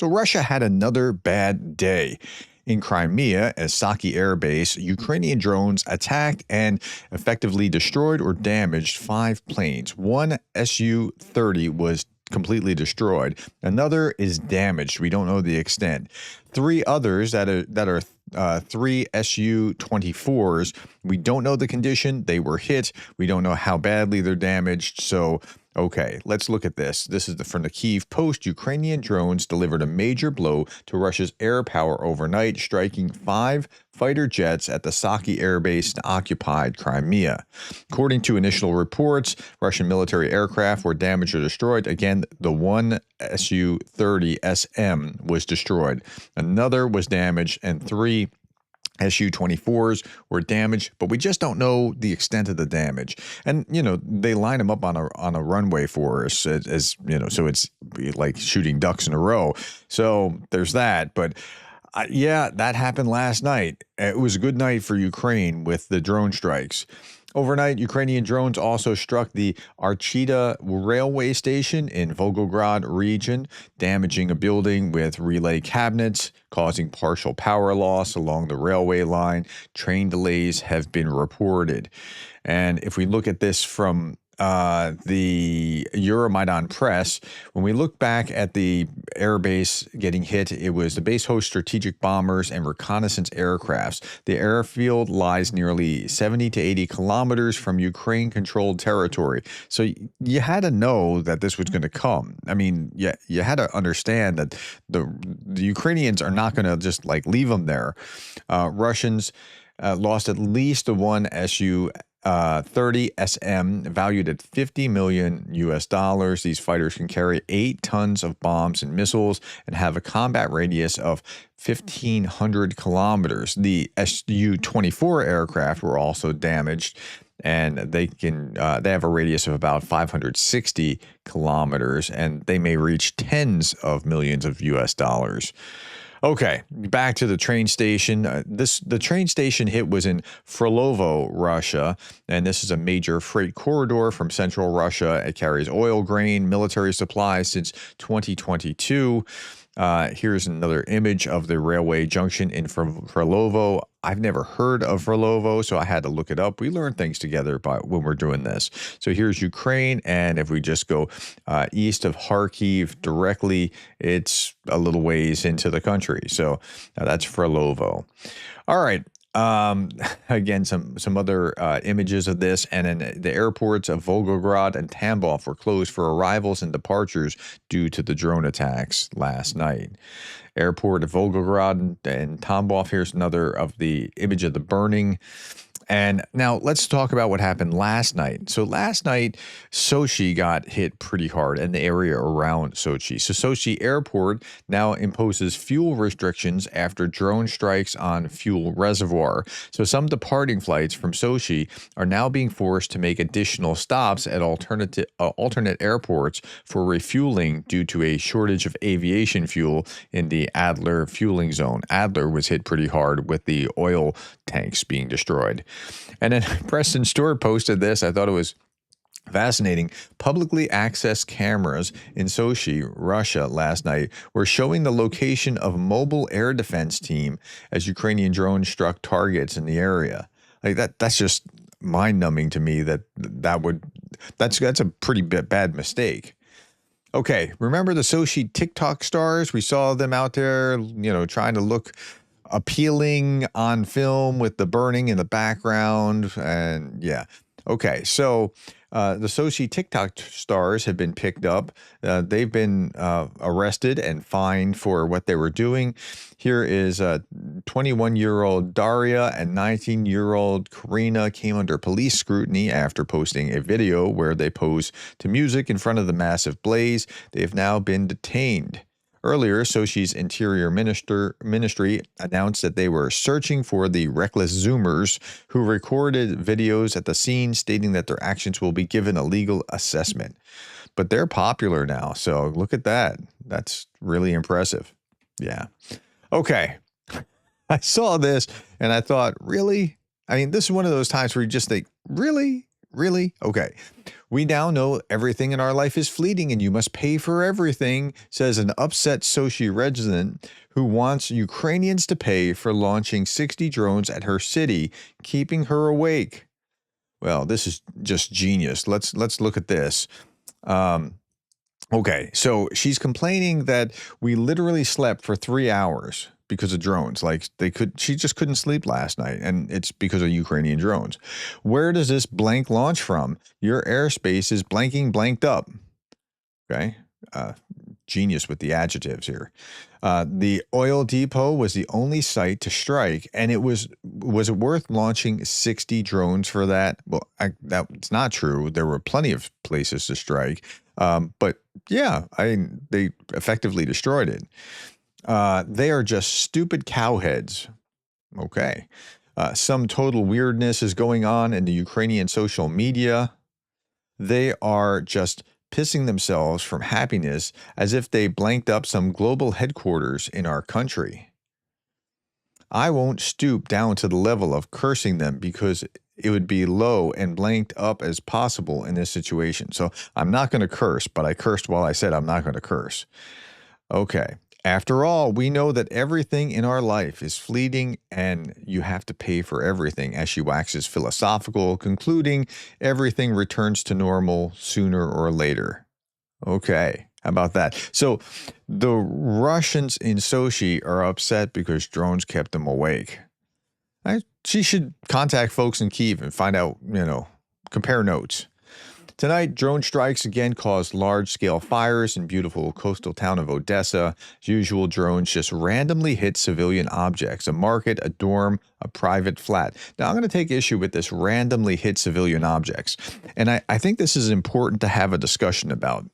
So Russia had another bad day. In Crimea, at Saky Air Base, Ukrainian drones attacked and effectively destroyed or damaged 5 planes. One Su-30 was completely destroyed. Another is damaged. We don't know the extent. 3 others that are 3 Su-24s. We don't know the condition. They were hit. We don't know how badly they're damaged. So, okay, let's look at this. This is from the Kyiv Post. Ukrainian drones delivered a major blow to Russia's air power overnight, striking 5 fighter jets at the Saki Air Base in occupied Crimea. According to initial reports, Russian military aircraft were damaged or destroyed. Again, the one Su-30 SM was destroyed. Another was damaged, and 3 Su-24s were damaged, but we just don't know the extent of the damage. And, they line them up on a runway for us as so it's like shooting ducks in a row. So there's that. But yeah, that happened last night. It was a good night for Ukraine with the drone strikes. Overnight, Ukrainian drones also struck the Archita railway station in Volgograd region, damaging a building with relay cabinets, causing partial power loss along the railway line. Train delays have been reported. And if we look at this from the Euromaidan press, when we look back at the airbase getting hit, it was the base host strategic bombers and reconnaissance aircrafts. The airfield lies nearly 70 to 80 kilometers from Ukraine-controlled territory. So you had to know that this was going to come. I mean, you had to understand that the Ukrainians are not going to just leave them there. Russians lost at least the one Su-30 SM, valued at $50 million US. These fighters can carry 8 tons of bombs and missiles and have a combat radius of 1,500 kilometers. The Su-24 aircraft were also damaged, and they have a radius of about 560 kilometers, and they may reach tens of millions of US. Okay, back to the train station. The train station hit was in Frolovo, Russia, and this is a major freight corridor from central Russia. It carries oil, grain, military supplies since 2022. Here's another image of the railway junction in Frolovo. I've never heard of Frolovo, so I had to look it up. We learn things together when we're doing this. So here's Ukraine, and if we just go east of Kharkiv directly, it's a little ways into the country. So that's Frolovo. All right. Again, some other images of this, and then the airports of Volgograd and Tambov were closed for arrivals and departures due to the drone attacks last night. Airport of Volgograd and Tambov. Here's another of the image of the burning. And now let's talk about what happened last night. So last night, Sochi got hit pretty hard, and the area around Sochi. So Sochi Airport now imposes fuel restrictions after drone strikes on fuel reservoir. So some departing flights from Sochi are now being forced to make additional stops at alternate airports for refueling due to a shortage of aviation fuel in the Adler fueling zone. Adler was hit pretty hard with the oil tanks being destroyed. And then Preston Stewart posted this. I thought it was fascinating. Publicly accessed cameras in Sochi, Russia, last night were showing the location of a mobile air defense team as Ukrainian drones struck targets in the area. That's just mind-numbing to me. That's a pretty bad mistake. Okay, remember the Sochi TikTok stars? We saw them out there, trying to look appealing on film with the burning in the background. And yeah. Okay. So the Sochi TikTok stars have been picked up. They've been arrested and fined for what they were doing. Here is 21-year-old Daria and 19-year-old Karina came under police scrutiny after posting a video where they pose to music in front of the massive blaze. They have now been detained. Earlier, Sochi's Interior Ministry announced that they were searching for the reckless Zoomers who recorded videos at the scene, stating that their actions will be given a legal assessment. But they're popular now, so look at that. That's really impressive. Yeah. Okay. I saw this and I thought, really? I mean, this is one of those times where you just think, really? Really? Okay. We now know everything in our life is fleeting and you must pay for everything, says an upset Sochi resident who wants Ukrainians to pay for launching 60 drones at her city, keeping her awake. Well, this is just genius. Let's look at this. Um, Okay, so she's complaining that we literally slept for 3 hours because of drones. Like she just couldn't sleep last night, and it's because of Ukrainian drones. Where does this blank launch from? Your airspace is blanked up. Okay, uh, genius with the adjectives here. The oil depot was the only site to strike, and was it worth launching 60 drones for that? Well, that's not true. There were plenty of places to strike, but yeah, they effectively destroyed it. They are just stupid cowheads. Okay. Some total weirdness is going on in the Ukrainian social media. They are just pissing themselves from happiness as if they blanked up some global headquarters in our country. I won't stoop down to the level of cursing them because it would be low and blanked up as possible in this situation. So I'm not going to curse, but I cursed while I said I'm not going to curse. Okay. After all, we know that everything in our life is fleeting and you have to pay for everything, as she waxes philosophical, concluding everything returns to normal sooner or later. Okay, how about that? So the Russians in Sochi are upset because drones kept them awake. She should contact folks in Kyiv and find out, compare notes. Tonight, drone strikes again caused large-scale fires in beautiful coastal town of Odessa. As usual, drones just randomly hit civilian objects, a market, a dorm, a private flat. Now, I'm going to take issue with this randomly hit civilian objects, and I think this is important to have a discussion about.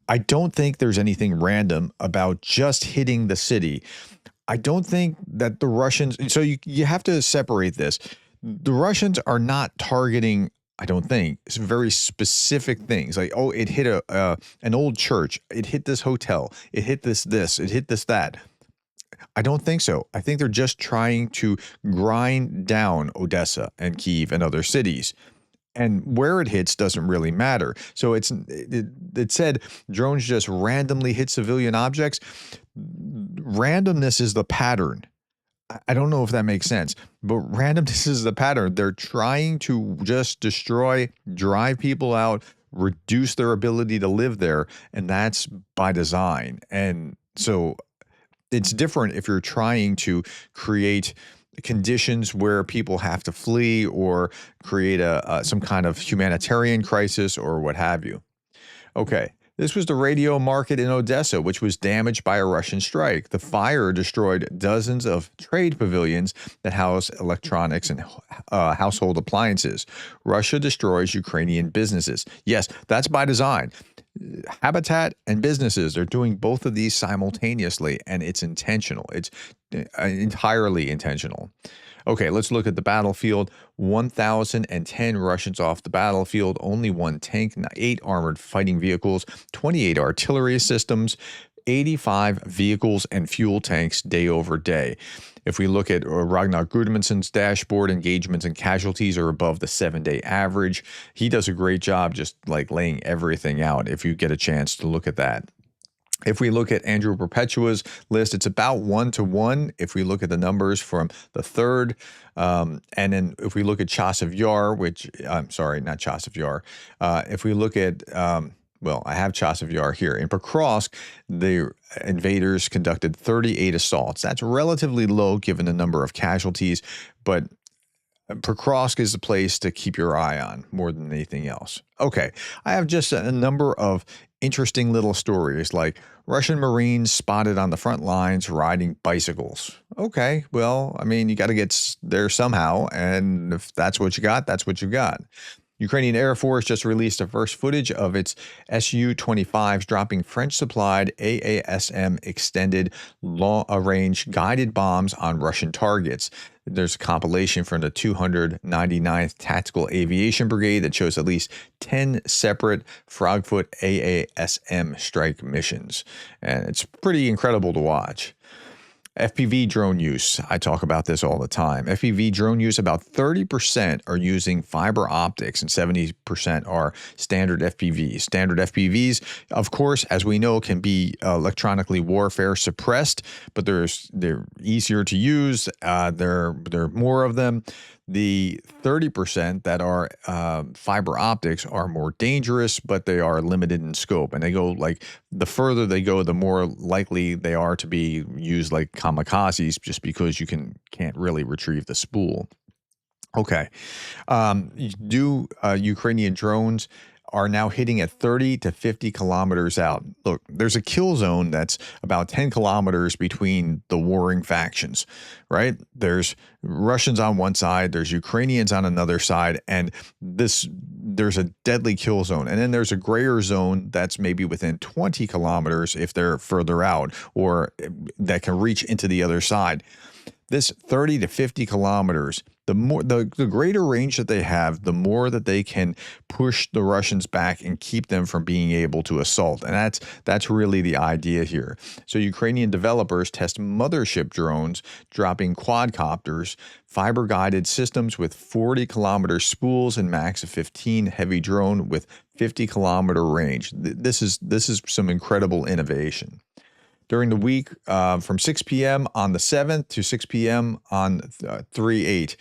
I don't think there's anything random about just hitting the city. I don't think that the Russians, so you have to separate this. The Russians are not targeting, I don't think, some very specific things like, oh, it hit an old church, it hit this hotel, it hit this, it hit this, that. I don't think so. I think they're just trying to grind down Odessa and Kyiv and other cities. And where it hits doesn't really matter. So it said drones just randomly hit civilian objects. Randomness is the pattern. I don't know if that makes sense, but randomness is the pattern. They're trying to just destroy, drive people out, reduce their ability to live there, and that's by design. And so it's different if you're trying to create conditions where people have to flee or create some kind of humanitarian crisis or what have you. Okay. This was the radio market in Odessa, which was damaged by a Russian strike. The fire destroyed dozens of trade pavilions that house electronics and household appliances. Russia destroys Ukrainian businesses. Yes, that's by design. Habitat and businesses are doing both of these simultaneously, and it's intentional. It's entirely intentional. Okay, let's look at the battlefield. 1,010 Russians off the battlefield, only one tank, 8 armored fighting vehicles, 28 artillery systems, 85 vehicles and fuel tanks day over day. If we look at Ragnar Gudmundsson's dashboard, engagements and casualties are above the 7-day average. He does a great job just like laying everything out if you get a chance to look at that. If we look at Andrew Perpetua's list, it's about 1-to-1 if we look at the numbers from the 3rd. And then if we look at Chasiv Yar, which, I'm sorry, not Chasiv Yar. If we look at, well, I have Chasiv Yar here. In Pokrovsk, the invaders conducted 38 assaults. That's relatively low given the number of casualties, but Pokrovsk is a place to keep your eye on more than anything else. Okay, I have just a number of interesting little stories like Russian Marines spotted on the front lines riding bicycles. Okay, well, I mean, you got to get there somehow, and if that's what you got, that's what you got. Ukrainian Air Force just released the first footage of its Su-25s dropping French-supplied AASM extended long-range guided bombs on Russian targets. There's a compilation from the 299th Tactical Aviation Brigade that shows at least 10 separate Frogfoot AASM strike missions. And it's pretty incredible to watch. FPV drone use. I talk about this all the time. FPV drone use, about 30% are using fiber optics and 70% are standard FPVs. Standard FPVs, of course, as we know, can be electronically warfare suppressed, but they're easier to use. There are more of them. The 30% that are fiber optics are more dangerous, but they are limited in scope. And they go like the further they go, the more likely they are to be used like kamikazes, just because you can't really retrieve the spool. Okay. Ukrainian drones are now hitting at 30 to 50 kilometers out. Look, there's a kill zone that's about 10 kilometers between the warring factions, right? There's Russians on one side, there's Ukrainians on another side, and there's a deadly kill zone. And then there's a grayer zone that's maybe within 20 kilometers if they're further out, or that can reach into the other side. This 30 to 50 kilometers, the greater range that they have, the more that they can push the Russians back and keep them from being able to assault. And that's really the idea here. So Ukrainian developers test mothership drones, dropping quadcopters, fiber-guided systems with 40-kilometer spools and max of 15, heavy drone with 50-kilometer range. This is some incredible innovation. During the week from 6 p.m. on the 7th to 6 p.m. on 3/8.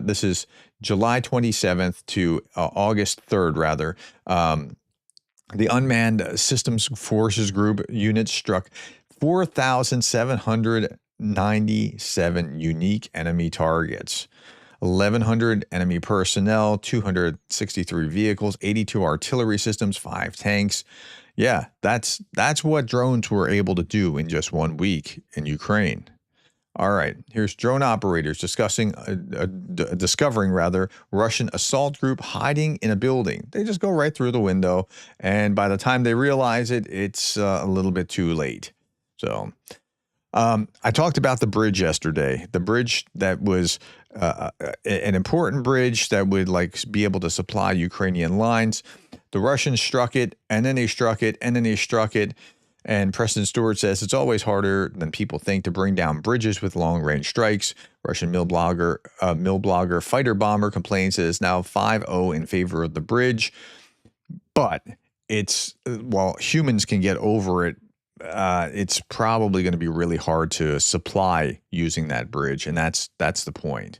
This is July 27th to August 3rd, rather. The Unmanned Systems Forces Group units struck 4,797 unique enemy targets. 1,100 enemy personnel, 263 vehicles, 82 artillery systems, 5 tanks. Yeah, that's what drones were able to do in just 1 week in Ukraine. All right, here's drone operators discussing discovering Russian assault group hiding in a building. They just go right through the window, and by the time they realize it, it's a little bit too late. So I talked about the bridge yesterday. The bridge that was an important bridge that would be able to supply Ukrainian lines. The Russians struck it, and then they struck it, and then they struck it. And Preston Stewart says it's always harder than people think to bring down bridges with long-range strikes. Russian mill blogger Fighter Bomber complains that it's now 5-0 in favor of the bridge. But while humans can get over it, it's probably going to be really hard to supply using that bridge, and that's the point.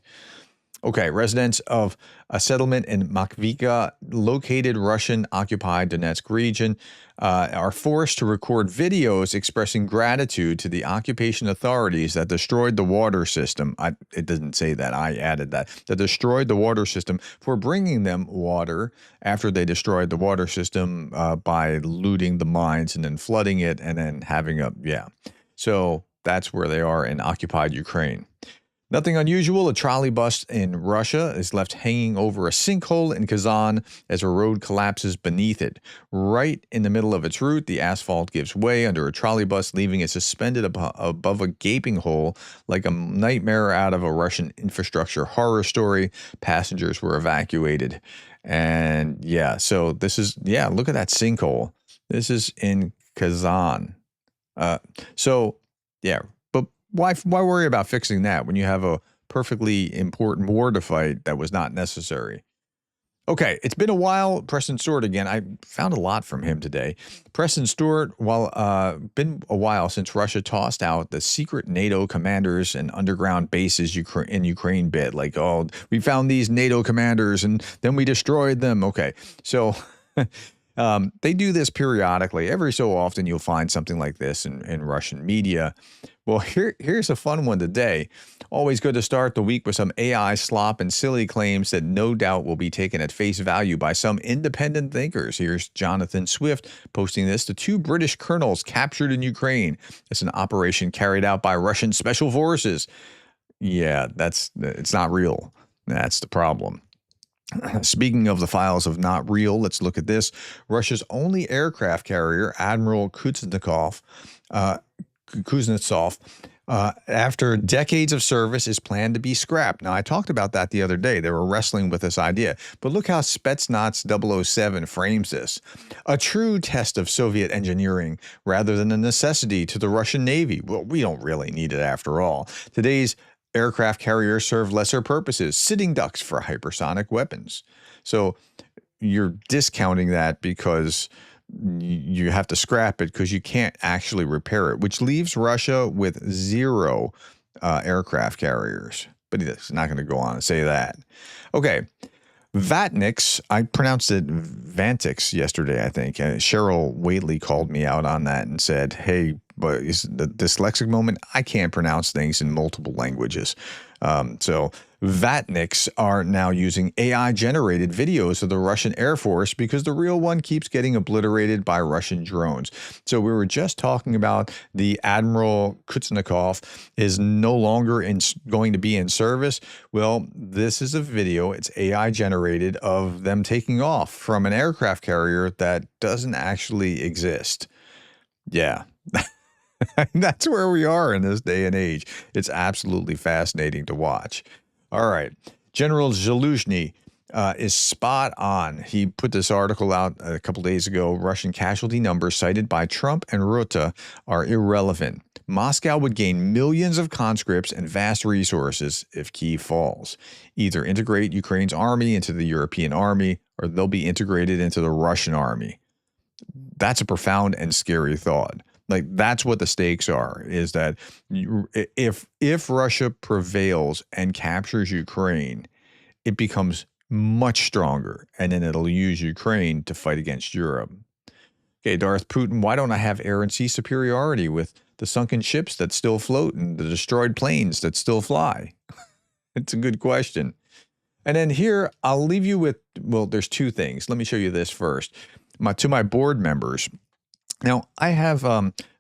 Okay, residents of a settlement in Makvika, located Russian-occupied Donetsk region, are forced to record videos expressing gratitude to the occupation authorities that destroyed the water system. It doesn't say that. I added that. That destroyed the water system for bringing them water after they destroyed the water system by looting the mines and then flooding it and then having So that's where they are in occupied Ukraine. Nothing unusual. A trolley bus in Russia is left hanging over a sinkhole in Kazan as a road collapses beneath it. Right in the middle of its route, the asphalt gives way under a trolley bus, leaving it suspended above a gaping hole like a nightmare out of a Russian infrastructure horror story. Passengers were evacuated. And so this is, look at that sinkhole. This is in Kazan. Why worry about fixing that when you have a perfectly important war to fight that was not necessary? Okay, it's been a while. Preston Stewart again. I found a lot from him today. Preston Stewart, been a while since Russia tossed out the secret NATO commanders and underground bases in Ukraine bid. We found these NATO commanders and then we destroyed them. Okay, so they do this periodically. Every so often you'll find something like this in Russian media. Well, here's a fun one today. Always good to start the week with some AI slop and silly claims that no doubt will be taken at face value by some independent thinkers. Here's Jonathan Swift posting this. The 2 British colonels captured in Ukraine. It's an operation carried out by Russian special forces. Yeah, it's not real. That's the problem. Speaking of the files of not real, let's look at this. Russia's only aircraft carrier, Admiral Kuznetsov, After decades of service, is planned to be scrapped. Now, I talked about that the other day. They were wrestling with this idea. But look how Spetsnaz 007 frames this: a true test of Soviet engineering rather than a necessity to the Russian Navy. Well, we don't really need it after all. Today's aircraft carriers serve lesser purposes, sitting ducks for hypersonic weapons. So you're discounting that because you have to scrap it because you can't actually repair it, which leaves Russia with zero aircraft carriers. But he's not going to go on and say that. Okay. Vatniks, I pronounced it Vantix yesterday, I think. Cheryl Waitley called me out on that and said, hey, but is the dyslexic moment? I can't pronounce things in multiple languages. So Vatniks are now using AI-generated videos of the Russian Air Force because the real one keeps getting obliterated by Russian drones. So we were just talking about the Admiral Kuznetsov is no longer going to be in service. Well, this is a video, it's AI-generated, of them taking off from an aircraft carrier that doesn't actually exist. Yeah. That's where we are in this day and age. It's absolutely fascinating to watch. All right. General Zaluzhny is spot on. He put this article out a couple days ago. Russian casualty numbers cited by Trump and Rutte are irrelevant. Moscow would gain millions of conscripts and vast resources if Kyiv falls. Either integrate Ukraine's army into the European army, or they'll be integrated into the Russian army. That's a profound and scary thought. Like, that's what the stakes are, is that if Russia prevails and captures Ukraine, it becomes much stronger, and then it'll use Ukraine to fight against Europe. Okay, Darth Putin, why don't I have air and sea superiority with the sunken ships that still float and the destroyed planes that still fly? It's a good question. And then here, I'll leave you with, well, there's two things. Let me show you this first. To my board members. Now, I have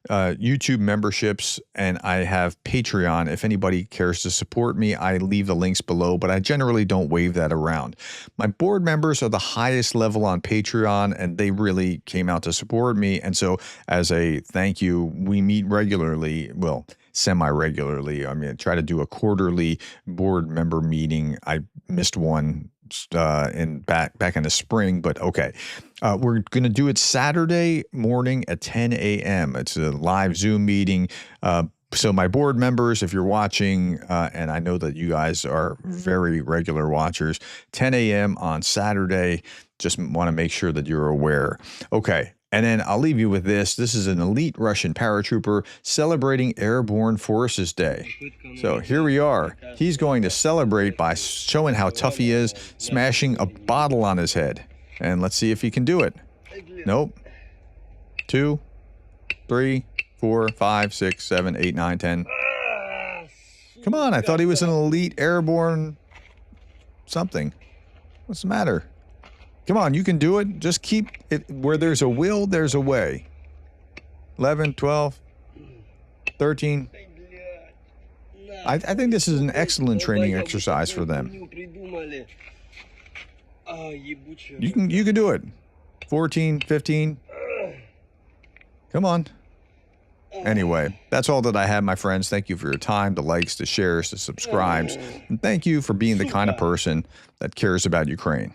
YouTube memberships and I have Patreon. If anybody cares to support me, I leave the links below, but I generally don't wave that around. My board members are the highest level on Patreon, and they really came out to support me. And so as a thank you, we meet regularly, well, semi-regularly. I mean, I try to do a quarterly board member meeting. I missed one back in the spring, but okay. We're going to do it Saturday morning at 10 a.m. It's a live Zoom meeting. So my board members, if you're watching, and I know that you guys are very regular watchers, 10 a.m. on Saturday, just want to make sure that you're aware. Okay. And then I'll leave you with this. This is an elite Russian paratrooper celebrating Airborne Forces Day. So here we are. He's going to celebrate by showing how tough he is, smashing a bottle on his head. And let's see if he can do it. Nope. 2, 3, 4, 5, 6, 7, 8, 9, 10. Come on, I thought he was an elite airborne something. What's the matter? Come on, you can do it. Just keep it. Where there's a will, there's a way. 11, 12, 13. I think this is an excellent training exercise for them. You can do it. 14, 15. Come on. Anyway, that's all that I have, my friends. Thank you for your time, the likes, the shares, the subscribes. And thank you for being the kind of person that cares about Ukraine.